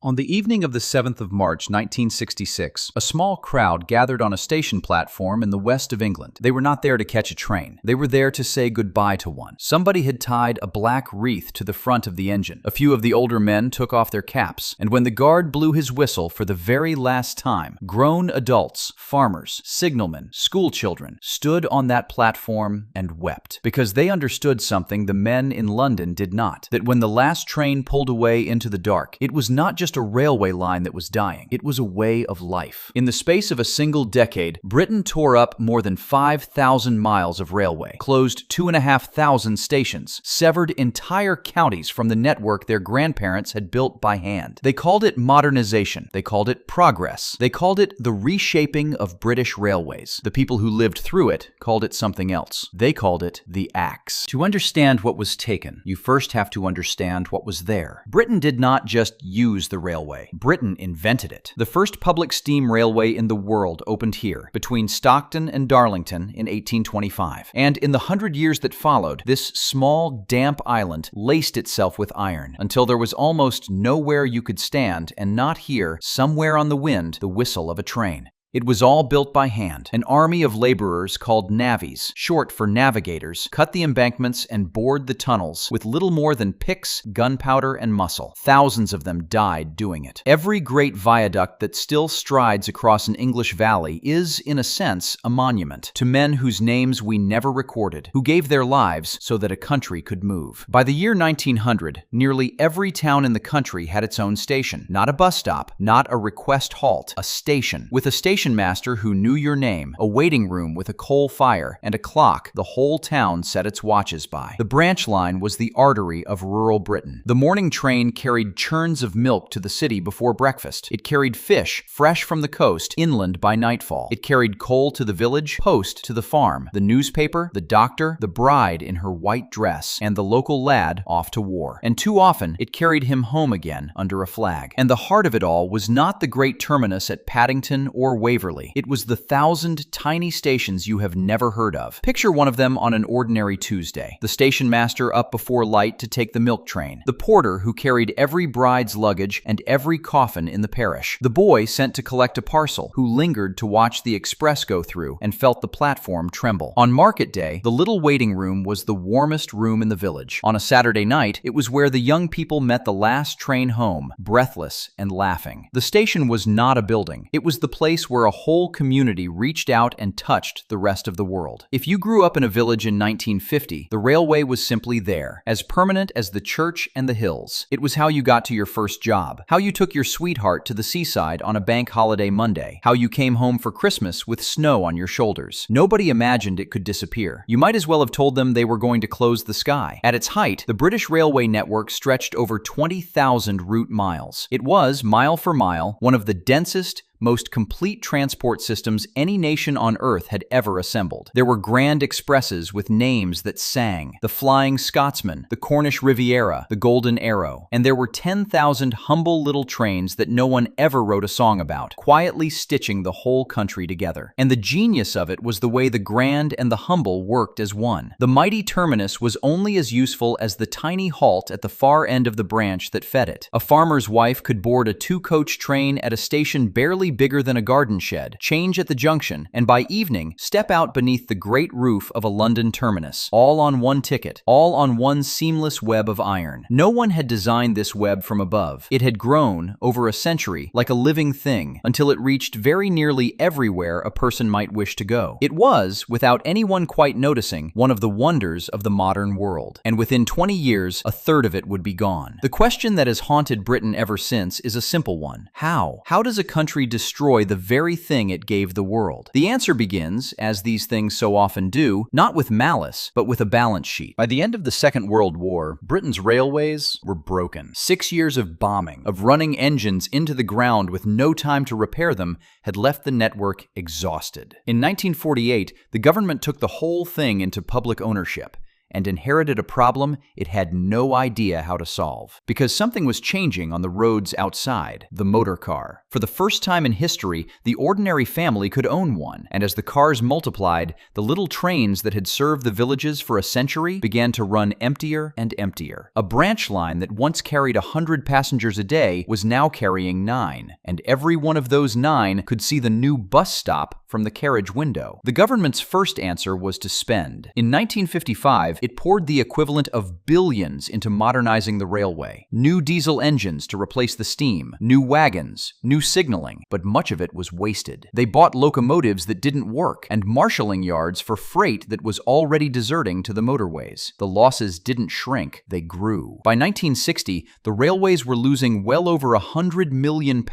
On the evening of the 7th of March, 1966, a small crowd gathered on a station platform in the west of England. They were not there to catch a train. They were there to say goodbye to one. Somebody had tied a black wreath to the front of the engine. A few of the older men took off their caps, and when the guard blew his whistle for the very last time, grown adults, farmers, signalmen, schoolchildren stood on that platform and wept, because they understood something the men in London did not, that when the last train pulled away into the dark, it was not just a railway line that was dying. It was a way of life. In the space of a single decade, Britain tore up more than 5,000 miles of railway, closed 2,500 stations, severed entire counties from the network their grandparents had built by hand. They called it modernization. They called it progress. They called it the reshaping of British railways. The people who lived through it called it something else. They called it the Axe. To understand what was taken, you first have to understand what was there. Britain did not just use the railway. Britain invented it. The first public steam railway in the world opened here, between Stockton and Darlington in 1825. And in the 100 years that followed, this small, damp island laced itself with iron, until there was almost nowhere you could stand and not hear, somewhere on the wind, the whistle of a train. It was all built by hand. An army of laborers called navvies, short for navigators, cut the embankments and bored the tunnels with little more than picks, gunpowder, and muscle. Thousands of them died doing it. Every great viaduct that still strides across an English valley is, in a sense, a monument to men whose names we never recorded, who gave their lives so that a country could move. By the year 1900, nearly every town in the country had its own station. Not a bus stop, not a request halt, a station. With a station master who knew your name, a waiting room with a coal fire, and a clock the whole town set its watches by. The branch line was the artery of rural Britain. The morning train carried churns of milk to the city before breakfast. It carried fish, fresh from the coast, inland by nightfall. It carried coal to the village, post to the farm, the newspaper, the doctor, the bride in her white dress, and the local lad off to war. And too often, it carried him home again under a flag. And the heart of it all was not the great terminus at Paddington or Waverley. It was the 1,000 tiny stations you have never heard of. Picture one of them on an ordinary Tuesday. The station master up before light to take the milk train. The porter who carried every bride's luggage and every coffin in the parish. The boy sent to collect a parcel, who lingered to watch the express go through and felt the platform tremble. On market day, the little waiting room was the warmest room in the village. On a Saturday night, it was where the young people met the last train home, breathless and laughing. The station was not a building. It was the place where a whole community reached out and touched the rest of the world. If you grew up in a village in 1950, the railway was simply there, as permanent as the church and the hills. It was how you got to your first job, how you took your sweetheart to the seaside on a bank holiday Monday, how you came home for Christmas with snow on your shoulders. Nobody imagined it could disappear. You might as well have told them they were going to close the sky. At its height, the British railway network stretched over 20,000 route miles. It was, mile for mile, one of the densest, most complete transport systems any nation on Earth had ever assembled. There were grand expresses with names that sang: the Flying Scotsman, the Cornish Riviera, the Golden Arrow. And there were 10,000 humble little trains that no one ever wrote a song about, quietly stitching the whole country together. And the genius of it was the way the grand and the humble worked as one. The mighty terminus was only as useful as the tiny halt at the far end of the branch that fed it. A farmer's wife could board a two-coach train at a station barely bigger than a garden shed, change at the junction, and by evening, step out beneath the great roof of a London terminus, all on one ticket, all on one seamless web of iron. No one had designed this web from above. It had grown, over a century, like a living thing, until it reached very nearly everywhere a person might wish to go. It was, without anyone quite noticing, one of the wonders of the modern world. And within 20 years, a third of it would be gone. The question that has haunted Britain ever since is a simple one. How? How does a country destroy the very thing it gave the world? The answer begins, as these things so often do, not with malice, but with a balance sheet. By the end of the Second World War, Britain's railways were broken. 6 years of bombing, of running engines into the ground with no time to repair them, had left the network exhausted. In 1948, the government took the whole thing into public ownership. and inherited a problem it had no idea how to solve. Because something was changing on the roads outside, the motor car. For the first time in history, the ordinary family could own one, and as the cars multiplied, the little trains that had served the villages for a century began to run emptier and emptier. A branch line that once carried 100 passengers a day was now carrying 9, and every one of those 9 could see the new bus stop from the carriage window. The government's first answer was to spend. In 1955, it poured the equivalent of billions into modernizing the railway. New diesel engines to replace the steam, new wagons, new signaling, but much of it was wasted. They bought locomotives that didn't work, and marshalling yards for freight that was already deserting to the motorways. The losses didn't shrink, they grew. By 1960, the railways were losing well over £100 million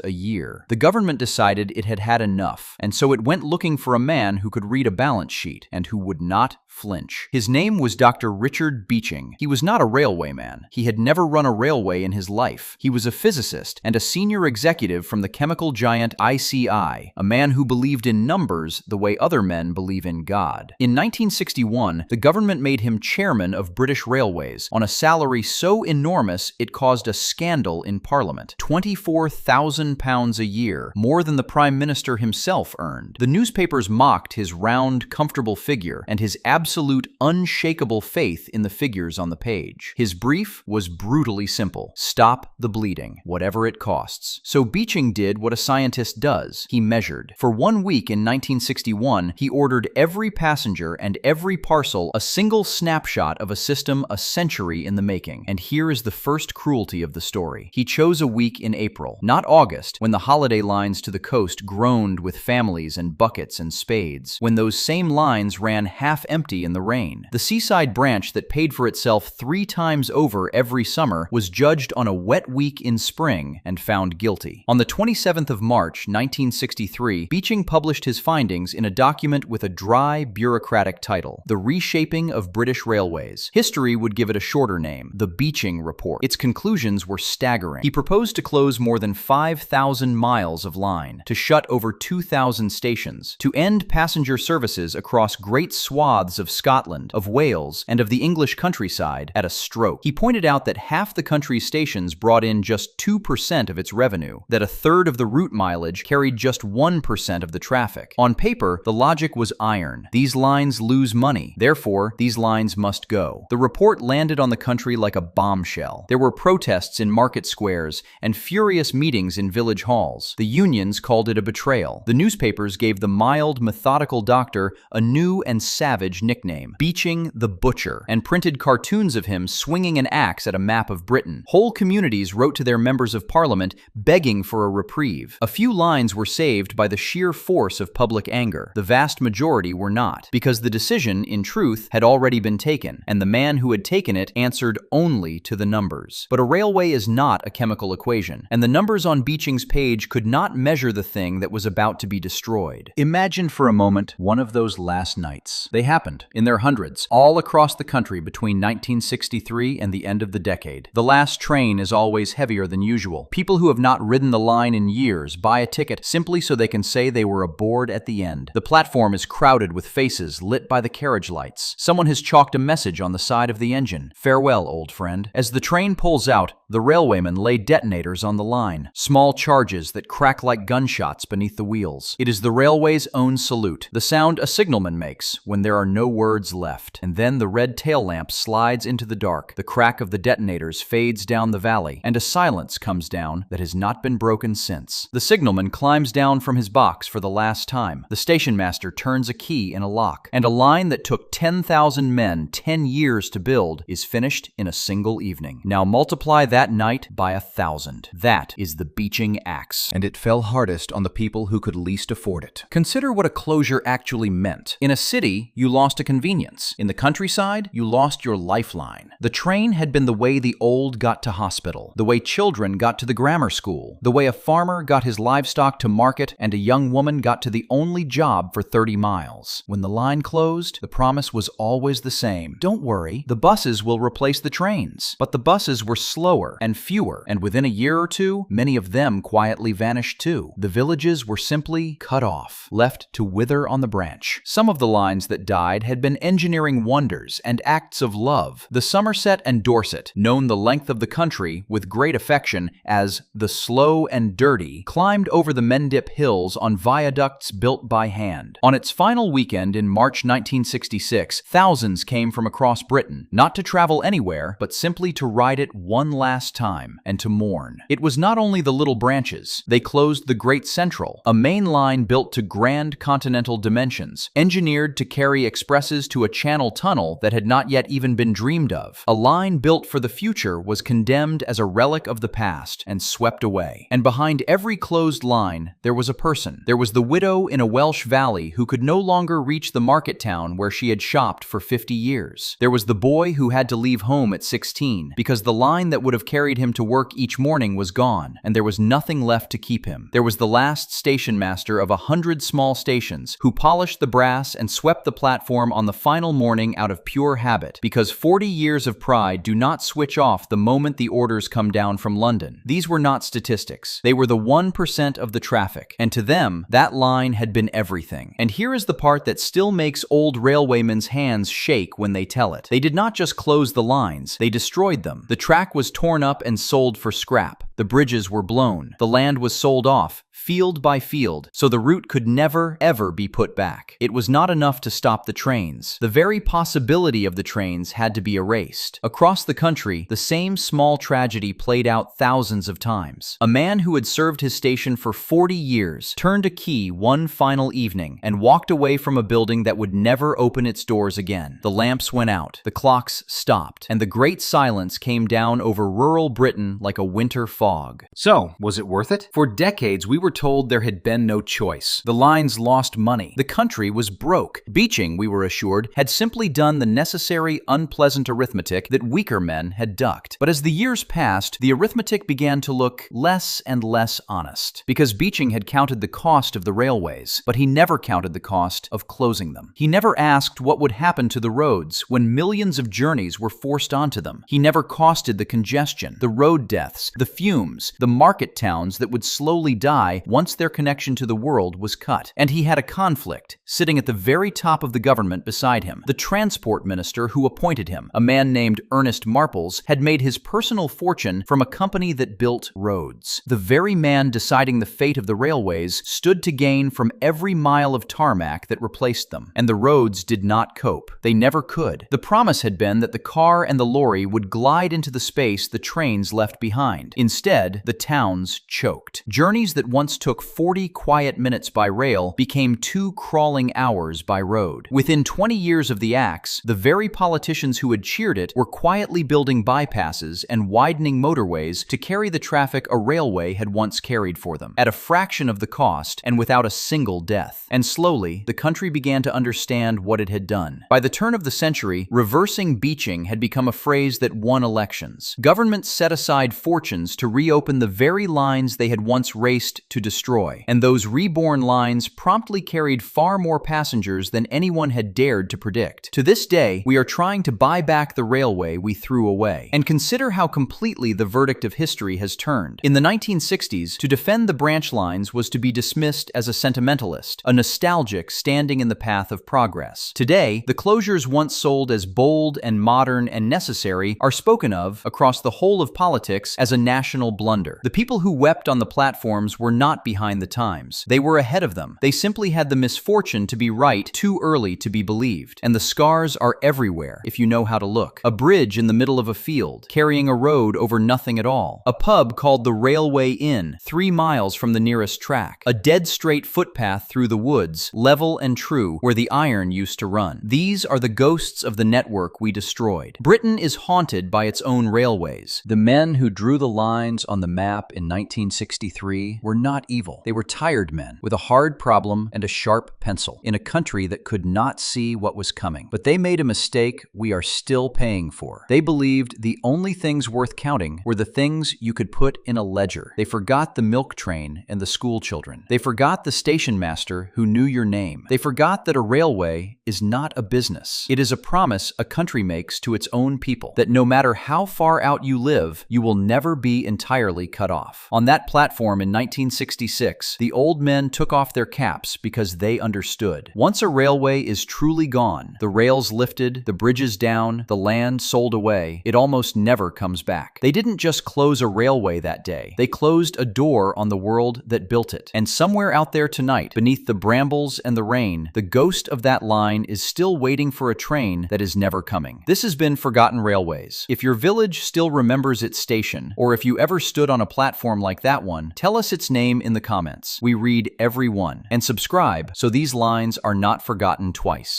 a year. The government decided it had had enough, and so it went looking for a man who could read a balance sheet and who would not flinch. His name was Dr. Richard Beeching. He was not a railwayman. He had never run a railway in his life. He was a physicist and a senior executive from the chemical giant ICI, a man who believed in numbers the way other men believe in God. In 1961, the government made him chairman of British Railways on a salary so enormous it caused a scandal in Parliament. £24,000 a year, more than the Prime Minister himself earned. The newspapers mocked his round, comfortable figure and his absolute, unshakable faith in the figures on the page. His brief was brutally simple: stop the bleeding, whatever it costs. So Beeching did what a scientist does. He measured. For 1 week in 1961, he ordered every passenger and every parcel a single snapshot of a system a century in the making. And here is the first cruelty of the story. He chose a week in April, not August, when the holiday lines to the coast groaned with families and buckets and spades, when those same lines ran half empty in the rain. The seaside branch that paid for itself 3 times over every summer was judged on a wet week in spring and found guilty. On the 27th of March, 1963, Beeching published his findings in a document with a dry, bureaucratic title: The Reshaping of British Railways. History would give it a shorter name: the Beeching Report. Its conclusions were staggering. He proposed to close more than 5,000 miles of line, to shut over 2,000 stations, to end passenger services across great swaths of Scotland, of Wales, and of the English countryside at a stroke. He pointed out that half the country's stations brought in just 2% of its revenue, that a third of the route mileage carried just 1% of the traffic. On paper, the logic was iron. These lines lose money, therefore these lines must go. The report landed on the country like a bombshell. There were protests in market squares and furious meetings in village halls. The unions called it a betrayal. The newspapers gave the mild, methodical doctor a new and savage nickname: Beeching the Butcher, and printed cartoons of him swinging an axe at a map of Britain. Whole communities wrote to their members of parliament begging for a reprieve. A few lines were saved by the sheer force of public anger. The vast majority were not, because the decision, in truth, had already been taken, and the man who had taken it answered only to the numbers. But a railway is not a chemical equation, and the numbers on Beeching's page could not measure the thing that was about to be destroyed. Imagine for a moment one of those last nights. They happened, in their hundreds, all across the country between 1963 and the end of the decade. The last train is always heavier than usual. People who have not ridden the line in years buy a ticket simply so they can say they were aboard at the end. The platform is crowded with faces lit by the carriage lights. Someone has chalked a message on the side of the engine: "Farewell, old friend." As the train pulls out, the railwaymen lay detonators on the line, small charges that crack like gunshots beneath the wheels. It is the railway's own salute, the sound a signalman makes when there are no words left. And then the red tail lamp slides into the dark, the crack of the detonators fades down the valley, and a silence comes down that has not been broken since. The signalman climbs down from his box for the last time. The station master turns a key in a lock, and a line that took 10,000 men 10 years to build is finished in a single evening. Now multiply that night by 1,000. That is the Beeching Axe, and it fell hardest on the people who could least afford it. Consider what a closure actually meant. In a city, you lost a convenience. In the countryside, you lost your lifeline. The train had been the way the old got to hospital, the way children got to the grammar school, the way a farmer got his livestock to market, and a young woman got to the only job for 30 miles. When the line closed, the promise was always the same: don't worry, the buses will replace the trains. But the buses were slower fewer, and within a year or two, many of them quietly vanished too. The villages were simply cut off, left to wither on the branch. Some of the lines that died had been engineering wonders and acts of love. The Somerset and Dorset, known the length of the country with great affection as the Slow and Dirty, climbed over the Mendip Hills on viaducts built by hand. On its final weekend in March 1966, thousands came from across Britain, not to travel anywhere, but simply to ride it one last time and to mourn. It was not only the little branches. They closed the Great Central, a main line built to grand continental dimensions, engineered to carry expresses to a channel tunnel that had not yet even been dreamed of. A line built for the future was condemned as a relic of the past and swept away. And behind every closed line, there was a person. There was the widow in a Welsh valley who could no longer reach the market town where she had shopped for 50 years. There was the boy who had to leave home at 16 because the line that would have carried him to work each morning was gone, and there was nothing left to keep him. There was the last station master of 100 small stations who polished the brass and swept the platform on the final morning out of pure habit, because 40 years of pride do not switch off the moment the orders come down from London. These were not statistics. They were the 1% of the traffic, and to them, that line had been everything. And here is the part that still makes old railwaymen's hands shake when they tell it. They did not just close the lines, they destroyed them. The track was torn up and sold for scrap. The bridges were blown. The land was sold off, field by field, so the route could never, ever be put back. It was not enough to stop the trains. The very possibility of the trains had to be erased. Across the country, the same small tragedy played out thousands of times. A man who had served his station for 40 years turned a key one final evening and walked away from a building that would never open its doors again. The lamps went out, the clocks stopped, and the great silence came down over rural Britain like a winter fog. So, was it worth it? For decades, we were told there had been no choice. The lines lost money. The country was broke. Beeching, we were assured, had simply done the necessary, unpleasant arithmetic that weaker men had ducked. But as the years passed, the arithmetic began to look less and less honest. Because Beeching had counted the cost of the railways, but he never counted the cost of closing them. He never asked what would happen to the roads when millions of journeys were forced onto them. He never costed the congestion, the road deaths, the fumes, the market towns that would slowly die once their connection to the world was cut. And he had a conflict, sitting at the very top of the government beside him. The transport minister who appointed him, a man named Ernest Marples, had made his personal fortune from a company that built roads. The very man deciding the fate of the railways stood to gain from every mile of tarmac that replaced them. And the roads did not cope. They never could. The promise had been that the car and the lorry would glide into the space the trains left behind. Instead, the towns choked. Journeys that once took 40 quiet minutes by rail became 2 crawling hours by road. Within 20 years of the Axe, the very politicians who had cheered it were quietly building bypasses and widening motorways to carry the traffic a railway had once carried for them, at a fraction of the cost and without a single death. And slowly, the country began to understand what it had done. By the turn of the century, reversing Beeching had become a phrase that won elections. Governments set aside fortunes to reopen the very lines they had once raced to destroy, and those reborn lines promptly carried far more passengers than anyone had dared to predict. To this day, we are trying to buy back the railway we threw away. And consider how completely the verdict of history has turned. In the 1960s, to defend the branch lines was to be dismissed as a sentimentalist, a nostalgic standing in the path of progress. Today, the closures once sold as bold and modern and necessary are spoken of across the whole of politics as a national blunder. The people who wept on the platforms were not behind the times. They were ahead of them. They simply had the misfortune to be right too early to be believed. And the scars are everywhere if you know how to look. A bridge in the middle of a field, carrying a road over nothing at all. A pub called the Railway Inn, 3 miles from the nearest track. A dead straight footpath through the woods, level and true, where the iron used to run. These are the ghosts of the network we destroyed. Britain is haunted by its own railways. The men who drew the line lines on the map in 1963 were not evil. They were tired men with a hard problem and a sharp pencil in a country that could not see what was coming. But they made a mistake we are still paying for. They believed the only things worth counting were the things you could put in a ledger. They forgot the milk train and the school children. They forgot the station master who knew your name. They forgot that a railway is not a business. It is a promise a country makes to its own people that no matter how far out you live, you will never be entirely cut off. On that platform in 1966, the old men took off their caps because they understood. Once a railway is truly gone, the rails lifted, the bridges down, the land sold away, it almost never comes back. They didn't just close a railway that day. They closed a door on the world that built it. And somewhere out there tonight, beneath the brambles and the rain, the ghost of that line is still waiting for a train that is never coming. This has been Forgotten Railways. If your village still remembers its station, or if you ever stood on a platform like that one, tell us its name in the comments. We read every one. And subscribe so these lines are not forgotten twice.